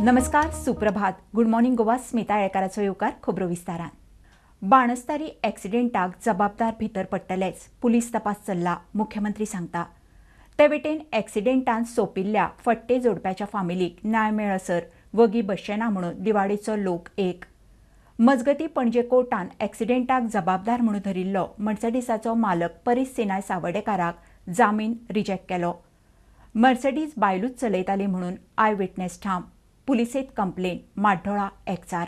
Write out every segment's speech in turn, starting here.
नमस्कार, सुप्रभात. Good morning Goa. Smita येळकाराचो येवकार खबरो विस्तारान. बाणस्तारी एक्सिडेंटाक जबाबदार भितर पडटलेच, पुलीस तपास चल्ला, मुख्यमंत्री सांगता. ते वटेन एक्सिडेंटान सोंपिल्ल्या फट्टे जोडप्याच्या फामिलीक न्याय मेळसर वगी बसचेना म्हणून दिवाडेचो लोक एक. मजगती पणजे कोर्टान एक्सिडेंटाक जबाबदार म्हणून धरिल्लो मर्सडीसाचो मालक परेश सिनाय सावडेकाराक जामीन रिजेक्ट केलो. मर्सडीज बायलूच चलयताली म्हणून आय विटनेस ठाम. पुलिसेत कंप्लेन, माड्डोळा एकचार.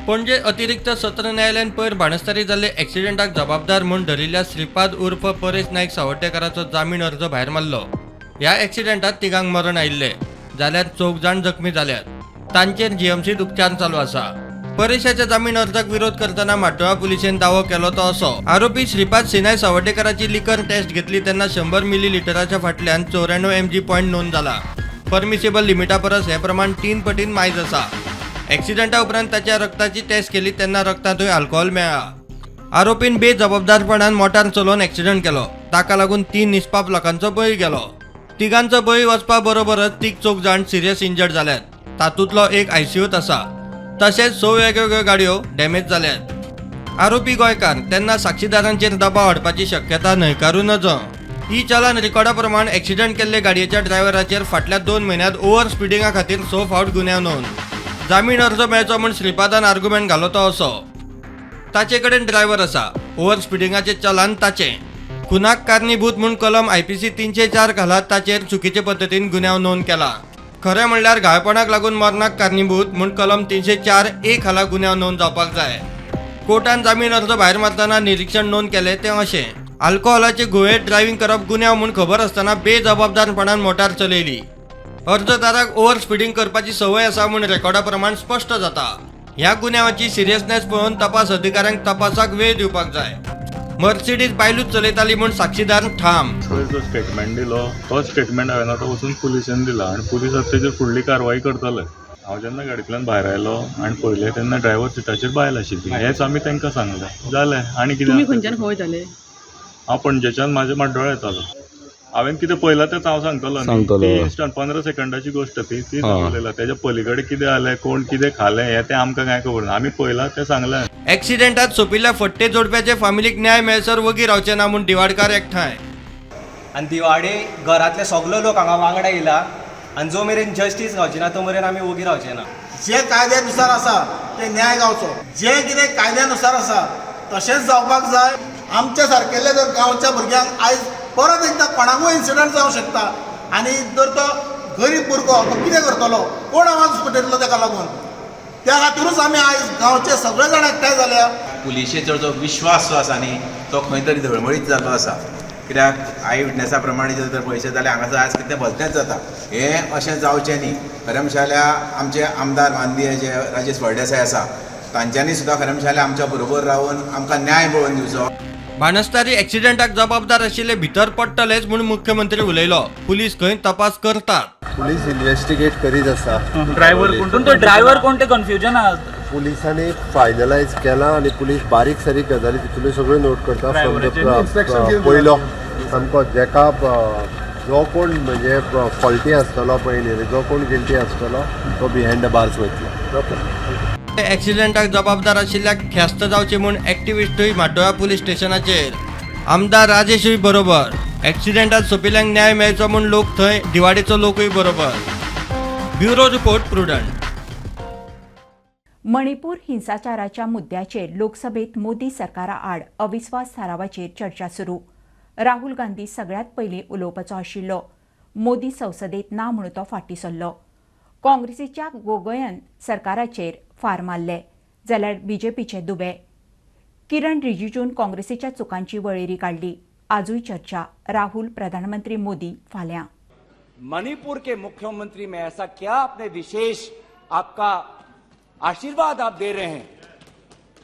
पणजे अतिरिक्त सत्र न्यायालयान पयर बाणस्तारी जाल्ले एक्सिडेंटाक जबाबदार म्हूण धरिल्ल्या श्रीपाद उर्फ परेश नायक सावड्डेकाराचो जामीन अर्ज भायर मारलो. ह्या एक्सिडेंटात तिगांक मरण आयिल्ले, जाल्यार 4 जाण जखमी जाल्यात. तांचेर जीएमसीत उपचार चालू आसा. परेशाच्या जामीन अर्जाक विरोध करतना माड्डोळा पुलिसेन दावो केलो तो असो. आरोपी श्रीपाद सिनाय सावड्डेकाराची लिकर टेस्ट घेतली तेन्ना 100 मिलीलिटराच्या फाटल्यान 94 mg पॉयंट नोंद जाला. परमिसेबल लिमिटा परस हे प्रमाण 3 पटीन मायज आसा. एक्सिडेंटा उपरांत ताच्या रक्ताची टेस्ट केली तेन्ना रक्तांतूय अल्कोहोल मेळ्ळा. आरोपीन बेजबाबदारपणान मोटार चलोवन एक्सिडेंट केलो. ताका लागून 3 निस्पाप लोकांचो बळी गेलो. तिगांचो बळी वचपा बरोबरच 4 जाण सिरियस इंजर्ड जाल्यात. तातूंतलो एक आयसीयूत आसा. तशेंच 6 वेगवेगळ्यो गाडयो डॅमेज जाल्यात. आरोपी गोंयकार तेन्ना साक्षीदारांचेर दबाव हाडपाची शक्यता न्हयकारू नजो. ही चलन रिकॉर्डा प्रमाण एक्सिडेंट केल्ले गाडयेच्या ड्रायव्हराचेर फाटल्या 2 म्हयन्यांत ओव्हर स्पिडिंगा खातीर 6 फावट गुन्यांव नोंद. जामीन अर्ज मेळचो म्हूण श्रीपादान आर्ग्युमेंट घालो तो असो. ताचे कडेन ड्रायव्हर आसा. ओव्हर स्पिडिंगाचें चलान ताचें. खुनाक कारणीभूत म्हूण कलम IPC 304 घालत ताचेर चुकीचे पद्दतीन गुन्यांव नोंद केला. खरें म्हणल्यार घाळपणाक लागून मरणाक कारणीभूत म्हूण कलम 304A खाला गुन्यांव नोंद जावपाक जाय. कोर्टान जामीन अर्ज भायर मारतना निरीक्षण नोंद केलें तें अशें. आल्कोहोलाचे गुळयेंत ड्रायव्हिंग करप गुन्यांव म्हूण खबर आसतना बेजबाबदारपणान मोटार चलयली. अर्जदाराक ओव्हर स्पिडींग करपाची संवय आसा म्हूण रेकॉर्डा प्रमाण स्पश्ट जाता. ह्या गुन्यांवाची सिरियसनेस पळोवन तपास अधिकाऱ्यांक तपासाक वेळ दिवपाक जाय. मर्सिडीज बायलूच चलयताली म्हूण साक्षीदार ठाम. जो स्टेटमेंट दिलो तो स्टेटमेंट हांवें तो वचून पुलिसेन दिला आनी पुलीस आतां तेजेर फुडली कारवाई करतले. हांव जेन्ना गाडयेंतल्यान भायर आयलो आनी पळयलें तेन्ना ड्रायव्हर सिटाचेर बायल आशिल्ली. हेंच आमी तांकां सांगलें. जालें. आनी कितें तुमी खंयच्यान खंय वयताले? हांव पणजेच्यान म्हाजे माड्डोळा येतालो. हांवें कितें पळयलां तें हांव सांगतलो. ती इन्स्टंट 15 सेकंदाची गोश्ट ती सांगलेला. तेच्या पलीकडे कितें जालें, कोण कितें खालें हें तें आमकां कांय खबर ना. आमी पळयलां तें सांगलें. एक्सिडेंटात सोंपिल्ल्या फट्टे जोडप्याचे फामिलीक न्याय मेळसर वगी रावचे ना म्हूण दिवाडकार एकठांय. आनी दिवाडे घरांतले सगळे लोक हांगा वांगडा येयला आनी जो मेरेन जस्टीस गावची ना तो मेरेन आमी वगी रावचे ना. जे कायद्यानुसार आसा ते न्याय गावचो. जे कितें कायद्यानुसार आसा तशेंच जावपाक जाय. आमच्या सारकेल्या जर गांवच्या भुरग्यांक आयज परत एकदां कोणाकूय इन्सिडंट जावं शकता आनी जर तो गरीब भुरगो तो कितें करतलो, कोण आवाज फुटयतलो ताका लागून. त्या खातीरूच आमी आयज गांवचे सगळे जाण एकठांय जाल्या. पुलिशेचो जो विश्वास जो आसा न्ही तो खंय तरी धळमळीत जाल्लो आसा. कित्याक आय विटनेसा प्रमाणे जर पळयशें जाल्यार हांगासर आज कितें भलतेंच जाता. हें अशें जावचें न्ही. खरें म्हणशें जाल्यार आमचे आमदार माननीय जे राजेश फळदेसाय आसा तांच्यांनी सुद्दां खरें म्हणशें जाल्यार आमच्या बरोबर रावन आमकां न्याय पळोवन दिवचो. बाणस्तारी एक्सिडेंटाक जबाबदार आशिल्ले भितर पडटलेच म्हूण मुख्यमंत्री उलयलो. पुलीस खंय तपास करतात. पुलीस इन्व्हेस्टिगेट करीत आसा. ड्रायव्हर कोण ते कन्फ्युजन आहा. पुलिसांनी फायनलायज केला आनी पुलीस बारीक सारीक गजाली तितून सगळ्यो नोट करता. पयलो सामको जेका जो कोण म्हणजे फॉल्टी आसतलो पयलीं, जो कोण गिल्टी आसतलो तो बिहायंड द बार्स वयतलो. एक्सिडेंटाक जबाबदार आशिल्ल्याक ख्यास्त जावचे म्हूण एक्टिविस्टूय माड्डोळा पुलीस स्टेशनाचेर. आमदार राजेशूय बरोबर. एक्सिडेंटात सोंपिल्ल्यांक न्याय मेळचो म्हूण लोक थंय. दिवाडेचो लोकूय बरोबर. Bureau report prudent. मणिपूर हिंसाचाराच्या मुद्द्याचेर लोकसभेत मोदी सरकारा आड अविस्वास थारावाचेर चर्चा सुरू. राहुल गांधी सगळ्यात पयलीं उलोवपाचो आशिल्लो. मोदी संसदेत ना म्हणून तो फाटीं सरलो. काँग्रेसीच्या गोगोयन सरकाराचेर फार मारले जाल्यार बीजेपीचे दुबे. किरण रिजिजून काँग्रेसीच्या चुकांची वळेरी काढली. आजूय चर्चा. राहुल प्रधानमंत्री मोदी फाल्यां. मणिपुर के मुख्यमंत्री में ऐसा क्या आपने विशेष आपका आशीर्वाद आप दे रहे हैं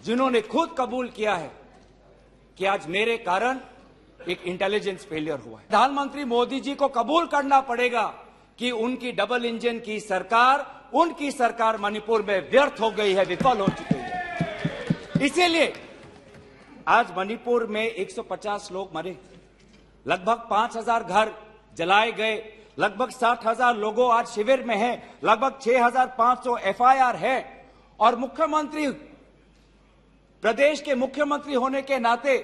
जिन्होंने खुद कबूल किया है कि आज मेरे कारण एक इंटेलिजेंस फेलियर हुआ है. प्रधानमंत्री मोदी जी को कबूल करना पड़ेगा कि उनकी डबल इंजन की सरकार, उनकी सरकार मणिपुर में व्यर्थ हो गई है, विफल हो चुकी है. इसीलिए आज मणिपुर में 150 लोग मरे, लगभग 5000 घर जलाए गए, लगभग 60,000 लोगों आज शिविर में हैं, लगभग 6,500 एफआईआर है, और मुख्यमंत्री, प्रदेश के मुख्यमंत्री होने के नाते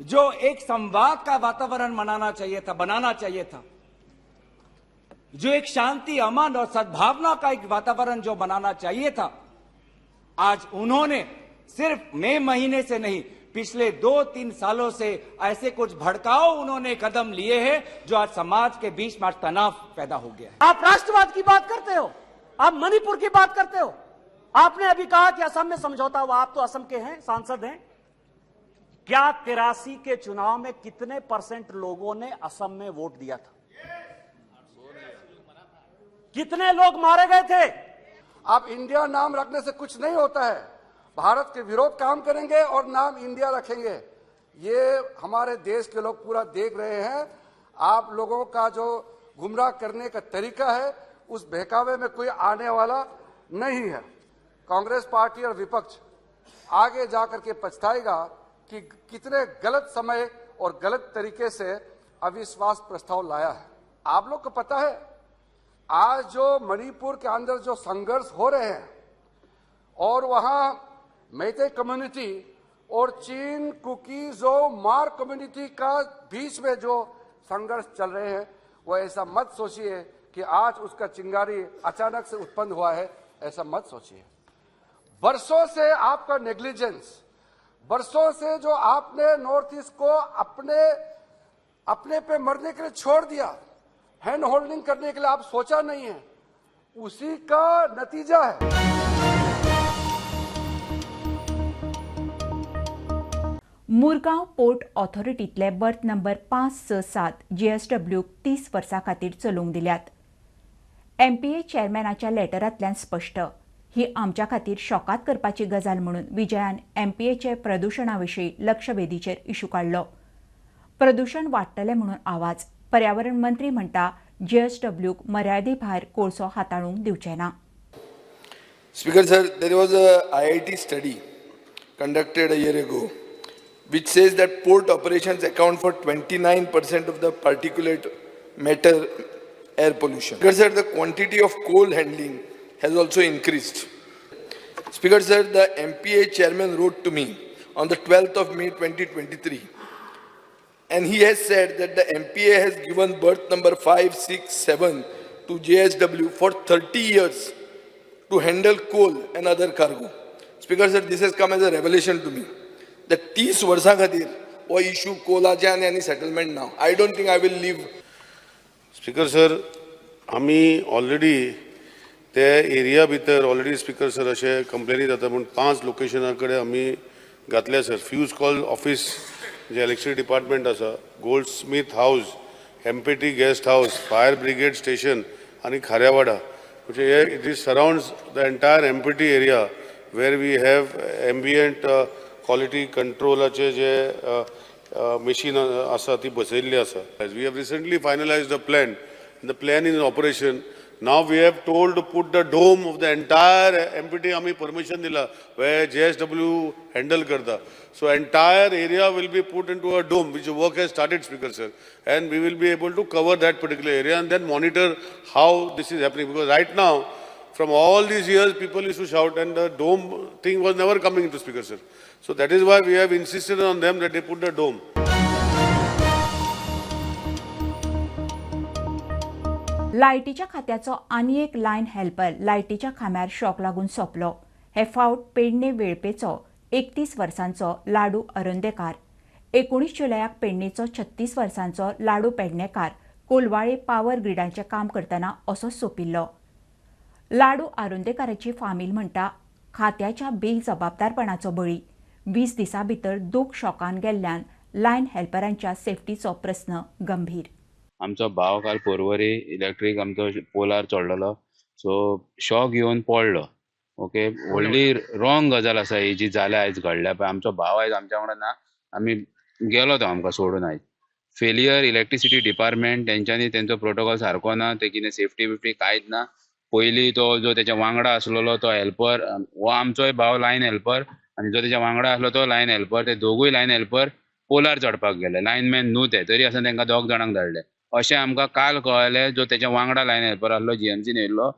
जो एक संवाद का वातावरण बनाना चाहिए था, जो एक शांति, अमन और सद्भावना का एक वातावरण जो बनाना चाहिए था, आज उन्होंने सिर्फ मई महीने से नहीं, पिछले 2-3 सालों से ऐसे कुछ भड़काऊ उन्होंने कदम लिए हैं जो आज समाज के बीच में तनाव पैदा हो गया है। आप राष्ट्रवाद की बात करते हो, आप मणिपुर की बात करते हो, आपने अभी कहा कि असम में समझौता हुआ, आप तो असम के हैं, सांसद हैं। क्या 83 के चुनाव में कितने % लोगों ने असम में वोट दिया था? कितने लोग मारे गए थे? आप इंडिया नाम रखने से कुछ नहीं होता है। भारत के विरोध काम करेंगे और नाम इंडिया रखेंगे। ये हमारे देश के लोग पूरा देख रहे हैं। आप लोगों का जो गुमराह करने का तरीका है, उस बहकावे में कोई आने वाला नहीं है। कांग्रेस पार्टी और विपक्ष आगे जाकर के पछताएगा कि कितने गलत समय और गलत तरीके से अविश्वास प्रस्ताव लाया है। आप लोग को पता है, आज जो मणिपुर के अंदर जो संघर्ष हो रहे हैं और वहां मैते कम्युनिटी और चीन, कुकीज और मार कम्युनिटी का बीच में जो संघर्ष चल रहे हैं, वो ऐसा मत सोचिए कि आज उसका चिंगारी अचानक से उत्पन्न हुआ है, ऐसा मत सोचिए। वर्षों से आपका नेग्लिजेंस, वर्षों से जो आपने नॉर्थ ईस्ट को अपने पे मरने के लिए छोड़ दिया, हैंड होल्डिंग करने के लिए आप सोचा नहीं है, उसी का नतीजा है। मुरगांव पोर्ट ऑथॉरिटीतले बर्थ नंबर 567 JSW 30 वर्सां खातीर चलूंक दिल्यात. MPA चेअरमॅनाच्या लेटरांतल्यान स्पश्ट. ही आमच्या खातीर शॉकात करपाची गजाल म्हणून विजयान MPAचे प्रदूषणाविशीं लक्षवेधीचेर इशू काडलो. प्रदूषण वाडटलें म्हणून आवाज. पर्यावरण मंत्री म्हणटा JSWक मर्यादे भायर कोळसो हाताळूंक दिवचे ना. Speaker sir, there was a IIT study conducted a year ago which says that port operations account for 29% of the particulate matter air pollution. Speaker sir, the quantity of coal handling has also increased. Speaker sir, the MPA chairman wrote to me on the 12th of May 2023 and he has said that the MPA has given berth number 567 to JSW for 30 years to handle coal and other cargo. Speaker sir, this has come as a revelation to me. that 30 वर्सां खातीर हो issue कोलाचे आनी आनी settlement ना. I don't think I will leave. Speaker sir, आमी already ते area भितर already speaker sir अशे कंप्लेनी जाता म्हणून 5 लोकेशना कडेन आमी घातल्या सर. फ्यूज कॉल ऑफिस जे इलेक्ट्रिसिटी डिपार्टमेंट आसा, Goldsmith house, MPT guest house, fire brigade station आनी खाऱ्यावाडा, म्हणजे हे it is surrounds the entire MPT area वेर वी हॅव एम्बियंट क्वालिटी कंट्रोलाचे जे मशीन आसा ती बसयल्ली आसा. We have recently finalised the plan. The plan is in operation. Now we have told to put the dome of the entire MPT. आमी permission दिला वेर JSW हँडल करता. So entire area will be put into a dome which work has started speaker sir, and we will be able to cover that particular area and then monitor how this is happening. Because right now from all these years people used to shout and the dome thing was never coming into speaker sir. So that is why we have insisted on them that they put the dome. लायटीच्या खात्याचो आनी एक lion helper लायटीच्या खांब्यार shock लागून सोंपलो. हे फावट पेडणे वेळपेचो 31 वर्सांचो लाडू अरुंदेकार. 19 जुलयाक पेडणेचो 36 वर्सांचो लाडू पेडणेकार कोलवाळे पावर ग्रिडाचें काम करतना असो सोंपिल्लो. लाडू आरुंदेकाराची फामील म्हणटा खात्याच्या बेजबाबदारपणाचो बळी. 20 दिसां भितर दोग शॉकान गेल्ल्यान लायन हेल्परांच्या सेफ्टीचो प्रस्न गंभीर. आमचो भाव काल पर्वरी इलेक्ट्रीक आमचो पोलार चडलेलो, सो शॉक येवन पडलो. ओके, व्हडली रॉंग गजाल आसा ही जी जाल्या आयज घडल्या पळय. आमचो भाव आयज आमच्या वांगडा ना, आमी गेलो तो आमकां सोडून आयज. फेलियर इलेक्ट्रिसिटी डिपार्टमेंट तेंच्यांनी तेंचो प्रोटोकॉल सारको ना, ते कितें सेफ्टी बिफ्टी कांयच ना. पयलीं तो जो तेच्या वांगडा आसलेलो तो हेल्पर, हो आमचोय भाव लायन हेल्पर, आनी जो तेच्या वांगडा आसलो तो लायन हेल्पर, ते दोगूय लायन हेल्पर पोलार चडपाक गेले. लायनमॅन न्हू ते, तरी आसतना तांकां 2 जाणांक धाडले. अशें आमकां काल कळलें. जो तेच्या वांगडा लायन हेल्पर आसलो जीएमसीन येयल्लो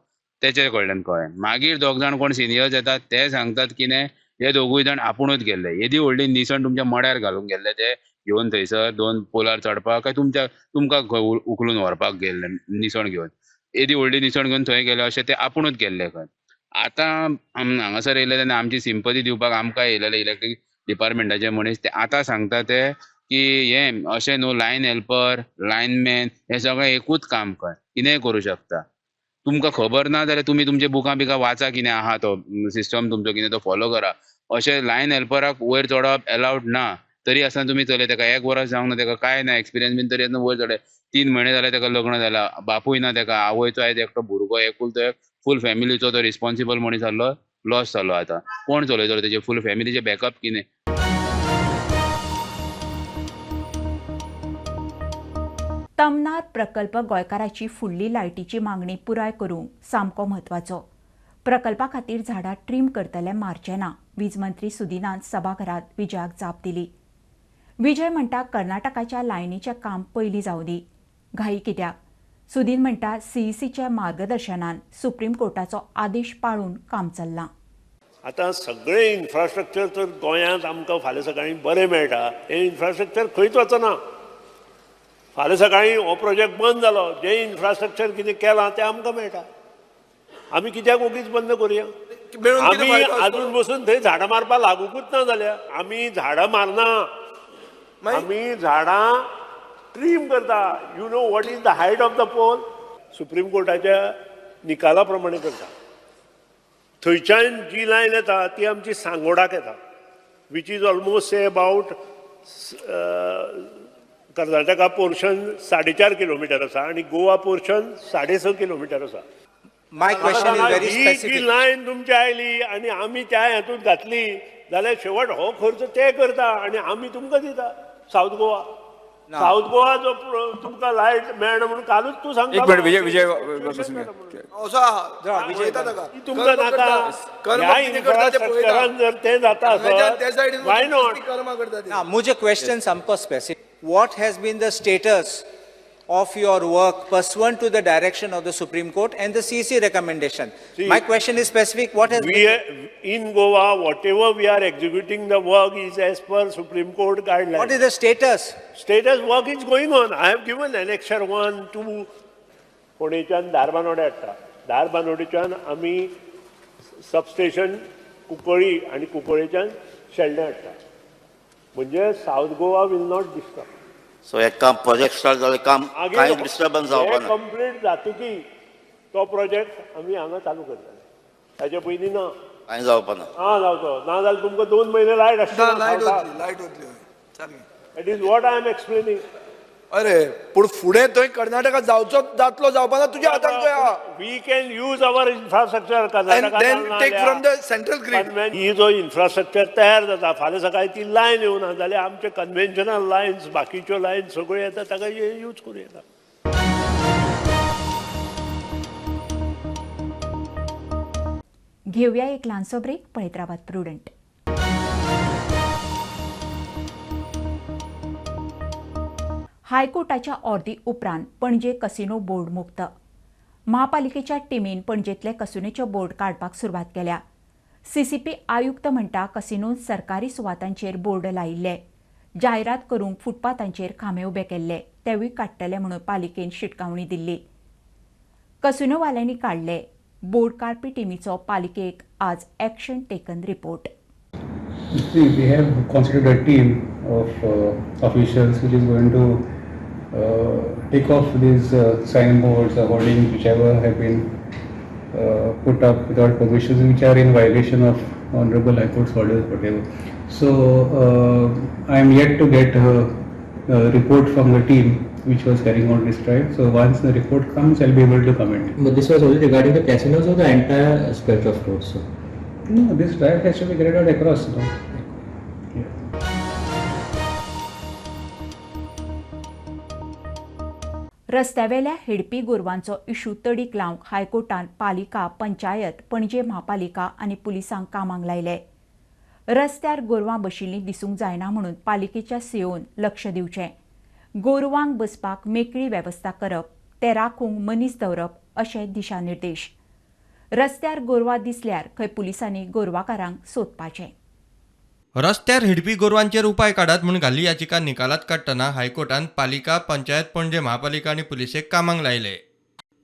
तेचे कडल्यान कळ्ळें. मागीर दोग जाण कोण सिनियर्स येतात ते सांगतात कितें हे दोगूय जाण आपुणूच गेल्ले. येदी व्हडली निसण तुमच्या मड्यार घालूंक गेल्ले ते घेवन थंयसर 2 पोलार चडपाक काय तुमकां उखलून व्हरपाक गेल्ले निसण घेवन. येदी व्हडली निसण घेवन थंय गेले अशें ते आपुणूच गेल्ले खंय. आतां हांगासर येयले तेन्ना आमची सिंपथी दिवपाक आमकां येयलेले इलेक्ट्रीक डिपार्टमेंटाचे मनीस ते आतां सांगता ते की हे अशें न्हू लायन हेल्पर लायनमॅन हे सगळें एकूच काम कितेंय करूं शकता. तुमकां खबर ना जाल्यार तुमी तुमचे बुकां बिकां वाचा कितें आहा तो सिस्टम तुमचो कितें तो फॉलो करा. अशें लायन हेल्पराक वयर चडप अलाउड ना. तरी आसतना तुमी चलय तेका 1 वर्स जावंक ना तेका काय ना एक्सपिरियन्स बीन तरी आसतना वयर चडय 3 म्हयने जाले तेका लग्न जाला बापूय ना तेका आवयचो आयज एकटो भुरगो एकुलतो एक फूल फॅमिलीचो तो रिस्पॉन्सिबल मनीस आसलो लॉस जालो. आतां कोण चलयतलो तेजे फूल फॅमिलीचे बॅकअप कितें. तमनार प्रकल्प गोंयकारांची फुडली लायटीची मागणी पुराय करूंक सामको म्हत्वाचो. प्रकल्पा खातीर झाडां ट्रीम करतले मारचे ना. वीज मंत्री सुदिनान सभाघरांत विजयाक जाप दिली. विजय म्हणटा कर्नाटकाच्या लायनीचें काम पयलीं जावं दी. घाई कित्याक? सुदीन म्हणटा सीईसीच्या मार्गदर्शनान सुप्रीम कोर्टाचो आदेश पाळून काम चल्लां. आतां सगळें इन्फ्रास्ट्रक्चर तर गोंयांत आमकां फाल्यां सकाळीं बरें मेळटा. हें इन्फ्रास्ट्रक्चर खंयच वचना. फाल्यां सकाळीं हो प्रोजेक्ट बंद जालो. जें इन्फ्रास्ट्रक्चर कितें केलां तें आमकां मेळटा. आमी कित्याक ओगीच बंद करुया. आमी आजून बसून थंय झाडां मारपाक लागूकूच ना जाल्यार आमी झाडां मारना. आमी झाडां ट्रीम करता. You know what is the height of the pole. Supreme कोर्टाच्या निकाला प्रमाणे करता. थंयच्यान जी लायन येता ती आमची सांगोडाक येता which is almost say about Karnataka portion 4.5 kilometre आसा आनी गोवा पोर्शन 6.5 किलोमिटर आसा. My question is very specific. ही लायन तुमची आयली आनी आमी त्या हातूंत घातली जाल्यार शेवट हो खर्च ते करता आनी आमी तुमकां दिता. साऊथ गोवा जो तुमकां लायट मेळना म्हणून कालूच तूं सांगता. तुमकां नाका. ह्या इन्फ्रास्ट्रक्चरान जर ते जाता आसत वाय नॉट. मुझे क्वेश्चन सामको specific. What has been the status of your work pursuant to the direction of the Supreme Court and the CC recommendation? My question is specific. What has been in Goa, whatever we are executing the work is as per Supreme Court guidelines. What is the status? Status work is going on. I have given annexure 1 to Ponechan Darbanoda hatta. Darbanodeechan आमी substation Cuncolim आणि कुंकळेच्यान शेल्डें हाडटा. म्हणजे south Goa will not disturb. So एक काम project start जालें काम कांय disturbance जावपा ना. कंप्लीट जातकी तो प्रोजेक्ट आमी हांगा चालू करतले. ताचे पयलीं ना कांय जावपा ना. जावचो ना जाल्यार तुमकां 2 महिने लायट आसता. लायट वतली that is what I am explaining. अरे पूण फुडें थंय कर्नाटकात जावपा ना तुज्या हातान खंय आहा. We can use our infrastructure take from the central grid. ही जो इन्फ्रास्ट्रक्चर तयार जाता फाल्यां सकाळीं ती लायन येवना जाल्यार आमचे कन्व्हेन्शनल लायन्स बाकीच्यो लायन सगळ्यो येता ताका यूज करूं येता. घेऊया एक ल्हानसो ब्रेक. पळयत रावात प्रुडंट. हायकोर्टाच्या ऑर्दी उपरांत पणजे कसिनो बोर्ड मुक्त. महापालिकेच्या टीमीन पणजेतले कसिनोचे बोर्ड काडपाक सुरवात केल्या. सीसीपी आयुक्त म्हणटा कसिनोन सरकारी सुवातांचेर बोर्ड लायिल्ले. जायरात करूंक फुटपाथांचेर खांबे उबे केल्ले तेवूय काडटले म्हणून पालिकेन शिटकावणी दिल्ली. कसिनोवाल्यांनी काडले. बोर्ड काडपी टीमीचो पालिकेक आज action taken report. We have constituted a team of officials which is going to take off these signboards or hoardings whichever have been put up without permissions which are in violation of Honorable High Court's orders, whatever. So I am yet to get a report from the team which was carrying out this drive. So once the report comes, I'll be able to comment. But this was only regarding the casinos or the entire stretch of roads? No, this drive has to be carried out across. No? रस्त्यावेल्या हिडपी गोरवांचो issue तडीक लावंक हायकोर्टान पालिका, पंचायत, पणजे महापालिका आनी पुलिसांक कामाक लायले. रस्त्यार गोरवां बशिल्लीं दिसूंक जायना म्हणून पालिकेच्या सीओन लक्ष दिवचें. गोरवांक बसपाक मेकळी वेवस्था करप, ते राखूंक मनीस दवरप अशे दिशानिर्देश. रस्त्यार गोरवां दिसल्यार खंय पुलिसांनी गोरवाकारांक सोदपाचें. रस्त्यार हिडपी गोरवांचेर उपाय काडात म्हूण घाल्ली याचिका निकालात काडटना हायकोर्टान पालिका, पंचायत पणजे महापालिका आनी पुलिसेक कामाक लायले.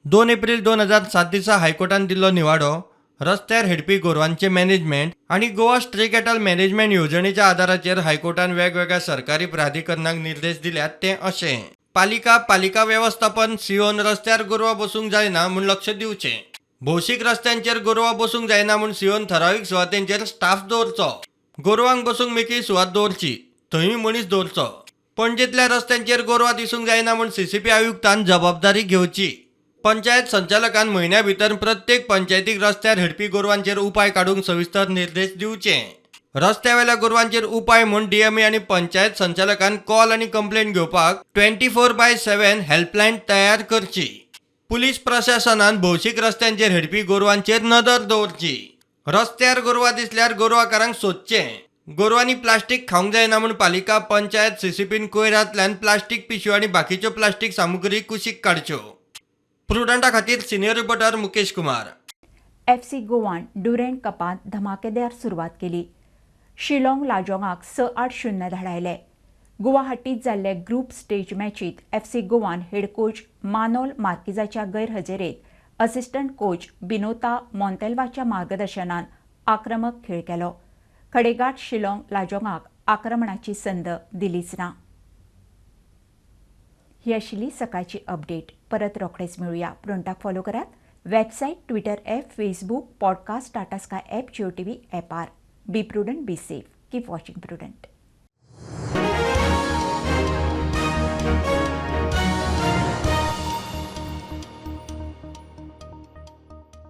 2 एप्रिल 2007 दिसा हायकोर्टान दिल्लो निवाडो रस्त्यार हिडपी गोरवांचे मॅनेजमेंट आनी गोवा स्ट्रे कॅटल मॅनेजमेंट येवजणेच्या आदाराचेर हायकोर्टान वेगवेगळ्या सरकारी प्राधिकरणांक निर्देश दिल्यात ते अशें. पालिका वेवस्थापन सिओन रस्त्यार गोरवां बसूंक जायना म्हूण लक्ष दिवचें. भौशीक रस्त्यांचेर गोरवां बसूंक जायना म्हूण सिओन थरावीक सुवातेंचेर स्टाफ दवरचो. गोरवांक बसूंक मेकळी सुवात दवरची, थंयूय मनीस दवरचो. पणजेंतल्या रस्त्यांचेर गोरवां दिसूंक जायना म्हूण सीसीपी आयुक्तान जबाबदारी घेवची. पंचायत संचालकान म्हयन्या भितर प्रत्येक पंचायतीक रस्त्यार हिडपी गोरवांचेर उपाय काडूंक सविस्तर निर्देश दिवचे. रस्त्यावेल्या गोरवांचेर उपाय म्हूण डीएमए आनी पंचायत संचालकान कॉल आनी कंप्लेंट घेवपाक 24/7 हेल्पलायन तयार करची. पुलीस प्रशासनान भौशीक रस्त्यांचेर हिडपी गोरवांचेर नदर दवरची. रस्त्यार गोरवां दिसल्यार गोरवाकारांक सोदचें. गोरवांनी प्लास्टीक खावंक जायना म्हूण पालिका, पंचायत सीसीपीन कोयरांतल्यान प्लास्टीक पिशव्यो आनी बाकीच्यो प्लास्टीक सामुग्री कुशीक काडच्यो. प्रुडंटा खातीर senior reporter Mukesh Kumar. FC गोवान ड्युरंट कपांत धमाकेदार सुरवात केली. शिलाँग लाजोंगाक 6-8-0 धाडायले. गुवाहाटीत जाल्ले ग्रुप स्टेज मॅचीत FC गोवान हेड कोच मानोल मार्किजाच्या गैरहजेरेत असिस्टंट कोच बिनोता मॉन्तेल्वाच्या मार्गदर्शनान आक्रमक खेळ केलो. कडेगाठ शिलाँग लाजोंगाक आक्रमणाची संद दिलीच ना. ही आशिल्ली सकाळची अपडेट. परत रोखडेच मेळुया. प्रुडंटाक फॉलो करात. Website, Twitter app, Facebook, podcast, Tata sky app, Jio TV ॲपार. Be prudent, be safe. Keep watching prudent.